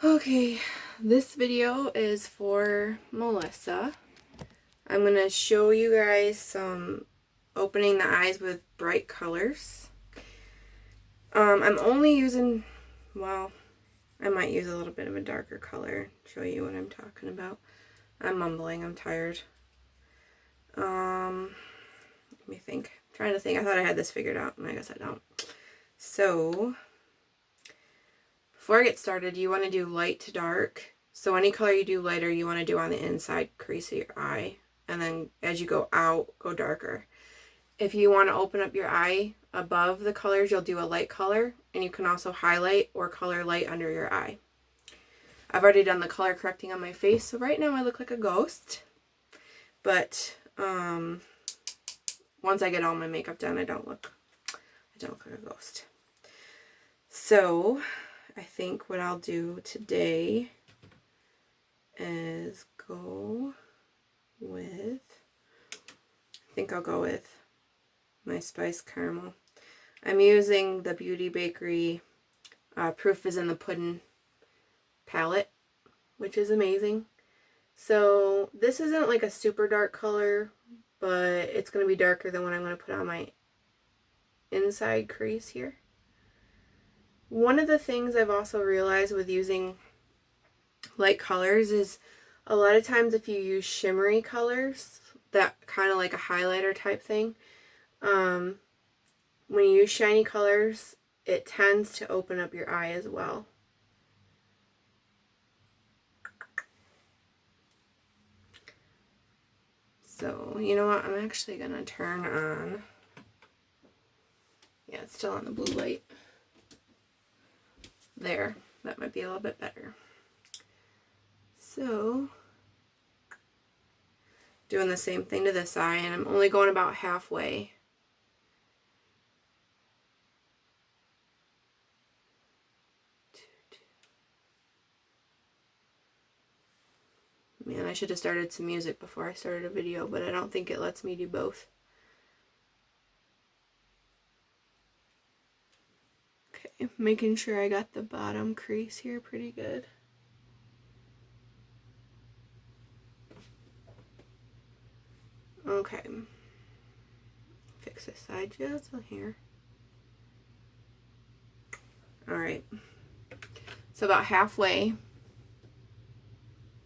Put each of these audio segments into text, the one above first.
Okay, this video is for Melissa. I'm going to show you guys some opening the eyes with bright colors. I'm only using, well, I might use a little bit of a darker color, show you what I'm talking about. I'm mumbling, I'm tired. Let me think. I'm trying to think. I thought I had this figured out, and I guess I don't. So, before I get started, you want to do light to dark. So any color you do lighter, you want to do on the inside crease of your eye. And then as you go out, go darker. If you want to open up your eye above the colors, you'll do a light color. And you can also highlight or color light under your eye. I've already done the color correcting on my face, so right now I look like a ghost. But once I get all my makeup done, I don't look like a ghost. So I think what I'll do today is go with, I think I'll go with my Spice Caramel. I'm using the Beauty Bakery Proof is in the Pudding palette, which is amazing. So this isn't like a super dark color, but it's going to be darker than what I'm going to put on my inside crease here. One of the things I've also realized with using light colors is a lot of times if you use shimmery colors, that kind of like a highlighter type thing, when you use shiny colors, it tends to open up your eye as well. So, you know what? I'm actually going to turn on, yeah, it's still on the blue light. There, that might be a little bit better. So, doing the same thing to this eye, and I'm only going about halfway. Man, I should have started some music before I started a video, but I don't think it lets me do both. Okay, making sure I got the bottom crease here pretty good. Okay, fix this side just a hair. Alright, so about halfway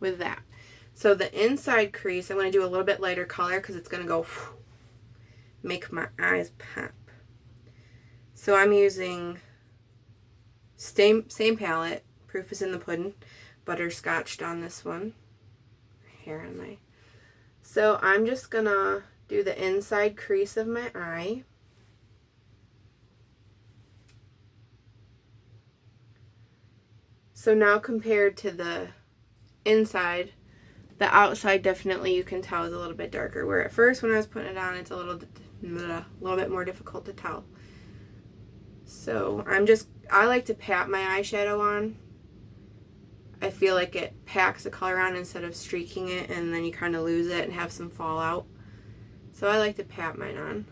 with that. So the inside crease, I'm going to do a little bit lighter color because it's going to go make my eyes pop. So I'm using same palette, Proof is in the Pudding, butterscotched on this one. Hair on my... So I'm just going to do the inside crease of my eye. So now compared to the inside, the outside definitely you can tell is a little bit darker. Where at first when I was putting it on, it's a little bit more difficult to tell. So I like to pat my eyeshadow on. I feel like it packs the color on instead of streaking it and then you kind of lose it and have some fallout. So I like to pat mine on.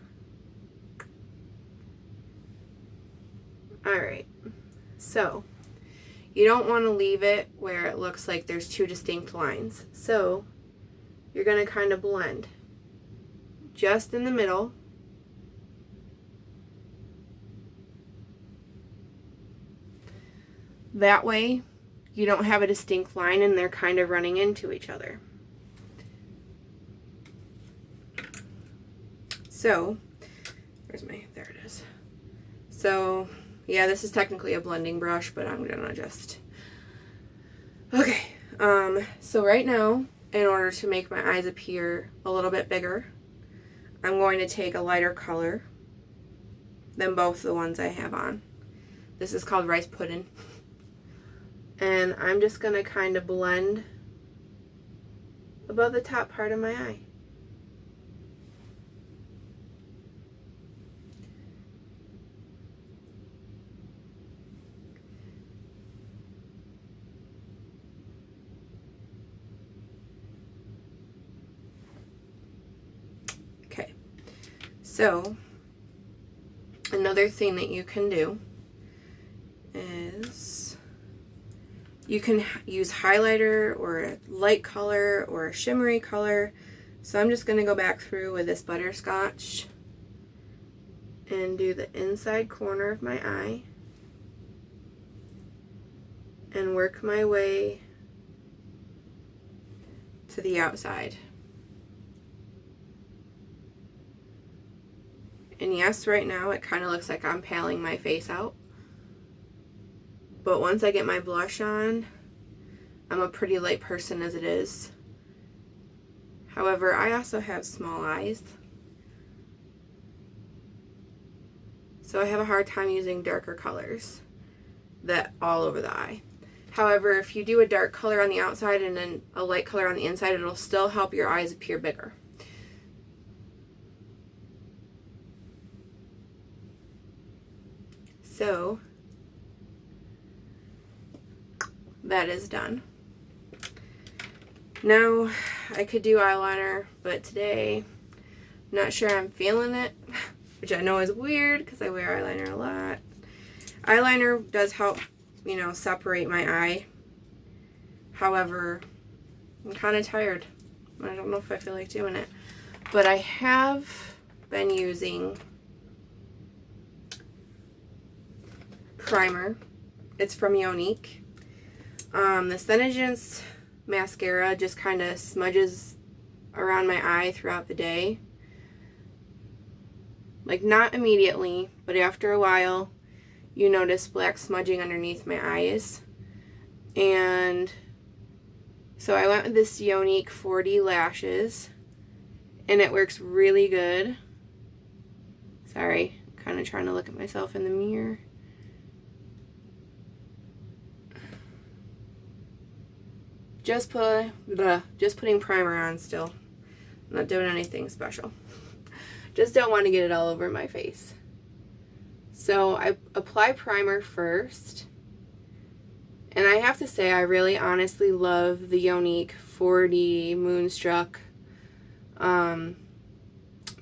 Alright, so you don't want to leave it where it looks like there's two distinct lines. So you're going to kind of blend just in the middle. That way you don't have a distinct line and they're kind of running into each other. So, there it is. So, yeah, this is technically a blending brush, but I'm gonna just, okay. So right now, in order to make my eyes appear a little bit bigger, I'm going to take a lighter color than both the ones I have on. This is called Rice Pudding. And I'm just gonna kind of blend above the top part of my eye. Okay, so another thing that you can do is You can use highlighter or a light color or a shimmery color. So I'm just going to go back through with this butterscotch and do the inside corner of my eye and work my way to the outside. And yes, right now it kind of looks like I'm paling my face out. But once I get my blush on, I'm a pretty light person as it is. However, I also have small eyes, so I have a hard time using darker colors that all over the eye. However, if you do a dark color on the outside and then a light color on the inside, it'll still help your eyes appear bigger. So that is done. Now I could do eyeliner, but today I'm not sure I'm feeling it, which I know is weird because I wear eyeliner a lot. Eyeliner does help, you know, separate my eye. However, I'm kind of tired. I don't know if I feel like doing it. But I have been using primer. It's from Younique. The Senegence mascara just kind of smudges around my eye throughout the day. Like, not immediately, but after a while you notice black smudging underneath my eyes. And so I went with this Younique 4D lashes, and it works really good. Sorry, I'm kind of trying to look at myself in the mirror. Just putting primer on still. I'm not doing anything special. Just don't want to get it all over my face. So I apply primer first. And I have to say, I really honestly love the Younique 4D Moonstruck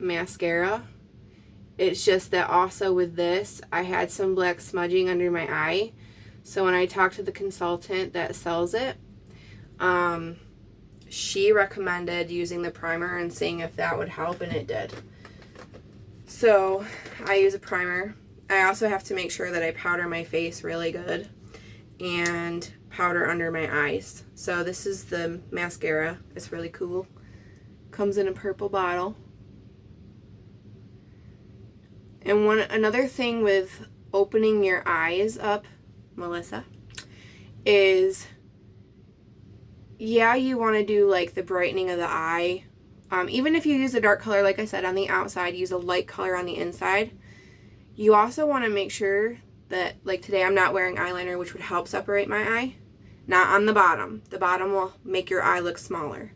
mascara. It's just that also with this, I had some black smudging under my eye. So when I talked to the consultant that sells it, she recommended using the primer and seeing if that would help, and it did. So I use a primer. I also have to make sure that I powder my face really good and powder under my eyes. So this is the mascara. It's really cool. Comes in a purple bottle. And another thing with opening your eyes up, Melissa, is yeah, you want to do like the brightening of the eye. Even if you use a dark color, like I said, on the outside, use a light color on the inside. You also want to make sure that, like today, I'm not wearing eyeliner, which would help separate my eye. Not on the bottom. The bottom will make your eye look smaller.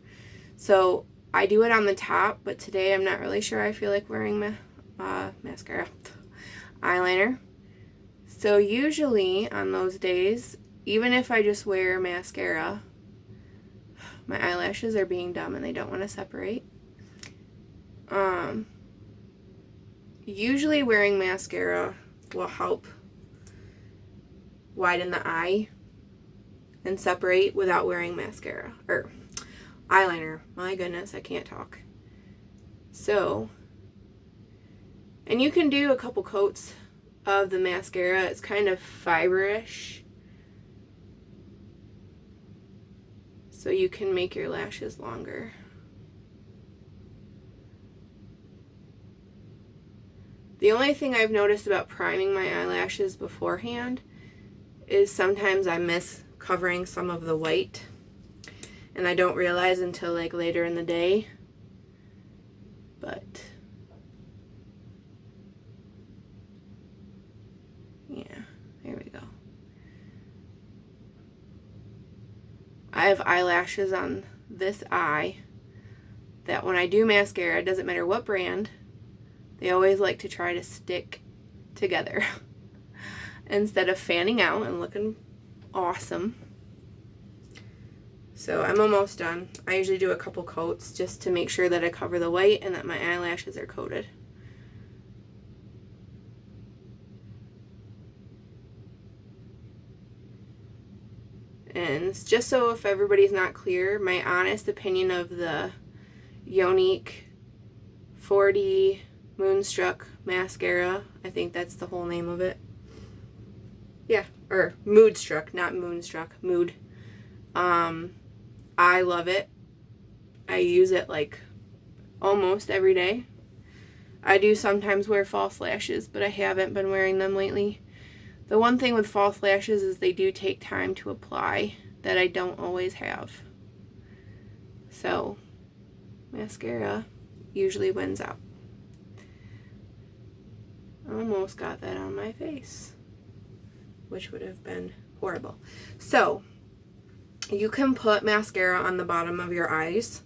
So I do it on the top, but today I'm not really sure I feel like wearing mascara, eyeliner. So usually on those days, even if I just wear mascara, my eyelashes are being dumb and they don't want to separate. Usually wearing mascara will help widen the eye and separate without wearing mascara or eyeliner. My goodness, I can't talk. So, and you can do a couple coats of the mascara. It's kind of fiberish, so you can make your lashes longer. The only thing I've noticed about priming my eyelashes beforehand is sometimes I miss covering some of the white, and I don't realize until like later in the day. But yeah, there we go. I have eyelashes on this eye that when I do mascara, it doesn't matter what brand, they always like to try to stick together instead of fanning out and looking awesome. So I'm almost done. I usually do a couple coats just to make sure that I cover the white and that my eyelashes are coated. And it's just so if everybody's not clear, my honest opinion of the Unique 4D Moonstruck Mascara, I think that's the whole name of it. Yeah, or Moodstruck, not Moonstruck, Mood. I love it. I use it like almost every day. I do sometimes wear false lashes, but I haven't been wearing them lately. The one thing with false lashes is they do take time to apply that I don't always have. So, mascara usually wins out. Almost got that on my face, which would have been horrible. So, you can put mascara on the bottom of your eyes.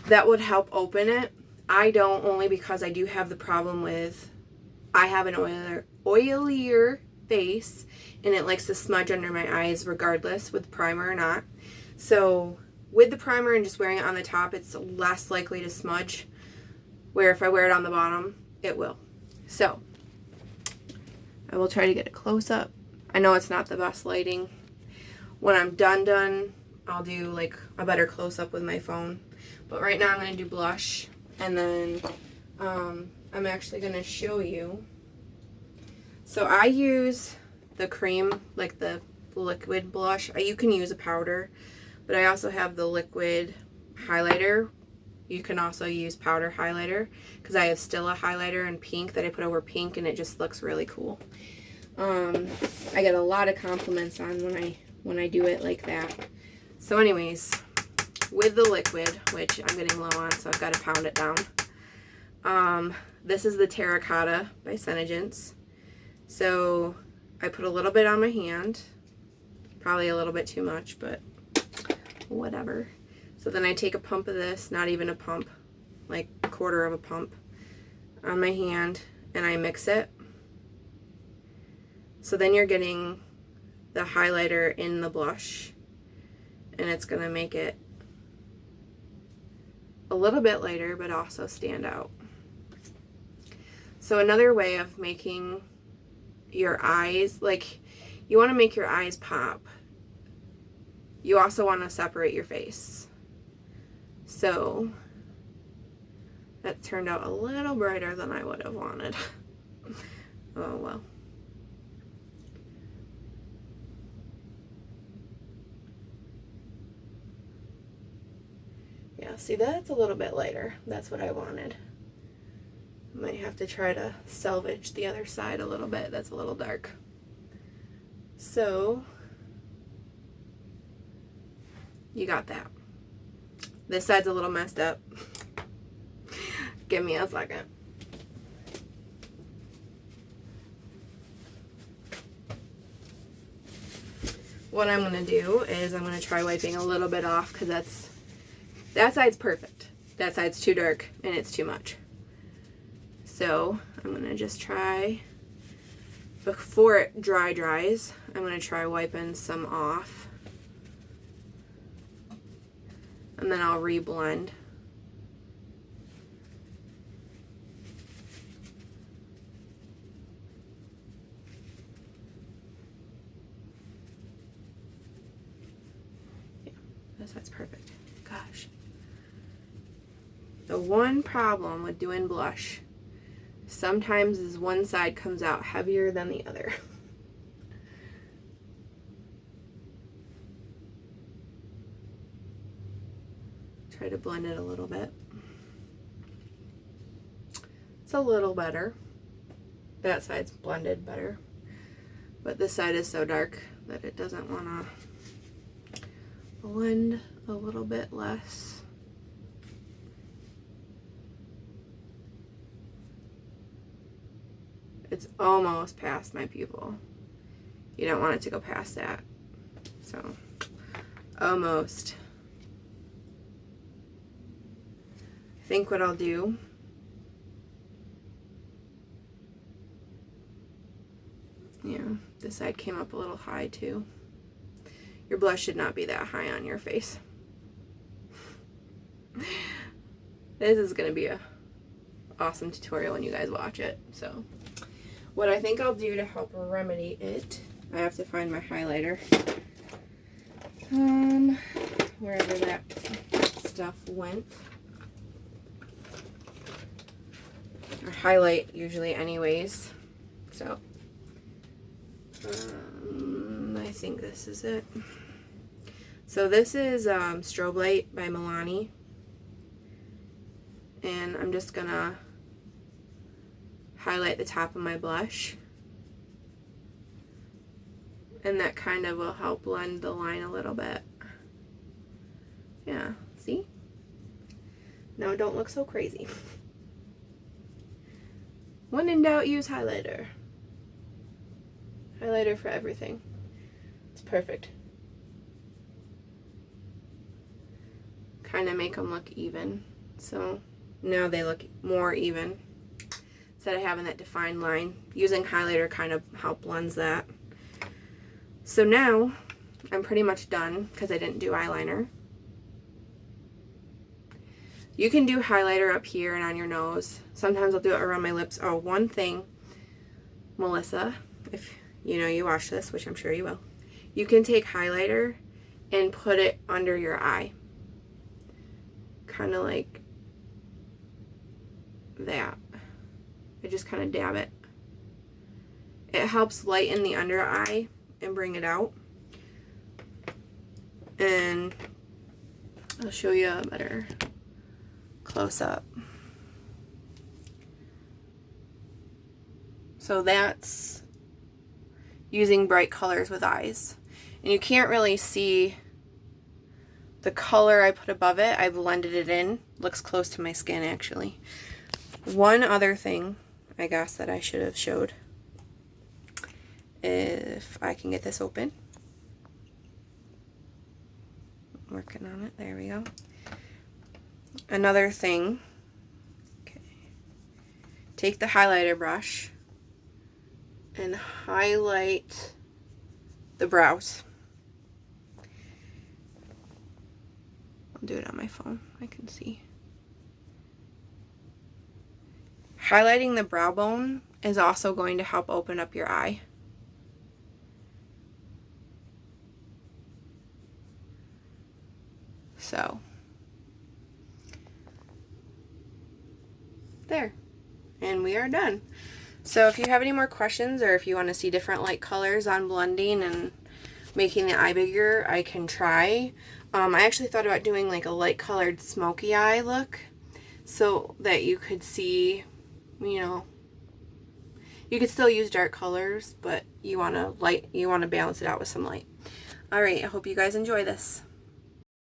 That would help open it. I don't, only because I do have the problem with, I have an oilier face and it likes to smudge under my eyes regardless with primer or not. So with the primer and just wearing it on the top, it's less likely to smudge, where if I wear it on the bottom, it will. So I will try to get a close up. I know it's not the best lighting. When I'm done, I'll do like a better close up with my phone. But right now I'm going to do blush, and then I'm actually going to show you. So I use the cream, like the liquid blush. You can use a powder, but I also have the liquid highlighter. You can also use powder highlighter, because I have still a highlighter in pink that I put over pink, and it just looks really cool. I get a lot of compliments on when I do it like that. So anyways, with the liquid, which I'm getting low on, so I've got to pound it down. This is the Terracotta by Senegence. So I put a little bit on my hand, probably a little bit too much, but whatever. So then I take a pump of this, not even a pump, like a quarter of a pump on my hand, and I mix it. So then you're getting the highlighter in the blush, and it's going to make it a little bit lighter, but also stand out. So another way of making your eyes, like, you want to make your eyes pop. You also want to separate your face. So that turned out a little brighter than I would have wanted. Oh well. Yeah, see, that's a little bit lighter. That's what I wanted. Might have to try to salvage the other side a little bit. That's a little dark. So you got that. This side's a little messed up. Give me a second. What I'm going to do is I'm going to try wiping a little bit off, because that side's perfect. That side's too dark and it's too much. So I'm going to just try, before it dries, I'm going to try wiping some off. And then I'll reblend. Yeah, that's perfect. Gosh. The one problem with doing blush sometimes is one side comes out heavier than the other. Try to blend it a little bit. It's a little better. That side's blended better. But this side is so dark that it doesn't want to blend a little bit less. It's almost past my pupil. You don't want it to go past that. So, almost. I think what I'll do, yeah, this side came up a little high too. Your blush should not be that high on your face. This is going to be a awesome tutorial when you guys watch it. So what I think I'll do to help remedy it, I have to find my highlighter. Wherever that stuff went. I highlight usually anyways, so I think this is it. So this is Strobe Light by Milani, and I'm just gonna highlight the top of my blush, and that kind of will help blend the line a little bit. Yeah, see? Now it don't look so crazy. When in doubt, use highlighter. Highlighter for everything. It's perfect. Kind of make them look even. So now they look more even. Instead of having that defined line. Using highlighter kind of help blends that. So now I'm pretty much done because I didn't do eyeliner. You can do highlighter up here and on your nose. Sometimes I'll do it around my lips. Oh, one thing, Melissa, if you know you watch this, which I'm sure you will, you can take highlighter and put it under your eye. Kind of like that. I just kind of dab it. It helps lighten the under eye and bring it out. And I'll show you a better close up. So that's using bright colors with eyes. And you can't really see the color I put above it. I blended it in. Looks close to my skin actually. One other thing I guess that I should have showed. If I can get this open. Working on it. There we go. Another thing. Okay. Take the highlighter brush and highlight the brows. I'll do it on my phone. I can see. Highlighting the brow bone is also going to help open up your eye. So, there. And we are done. So if you have any more questions or if you want to see different light colors on blending and making the eye bigger, I can try. I actually thought about doing like a light colored smoky eye look so that you could see, you know, you could still use dark colors, but you want to balance it out with some light. All right, I hope you guys enjoy this.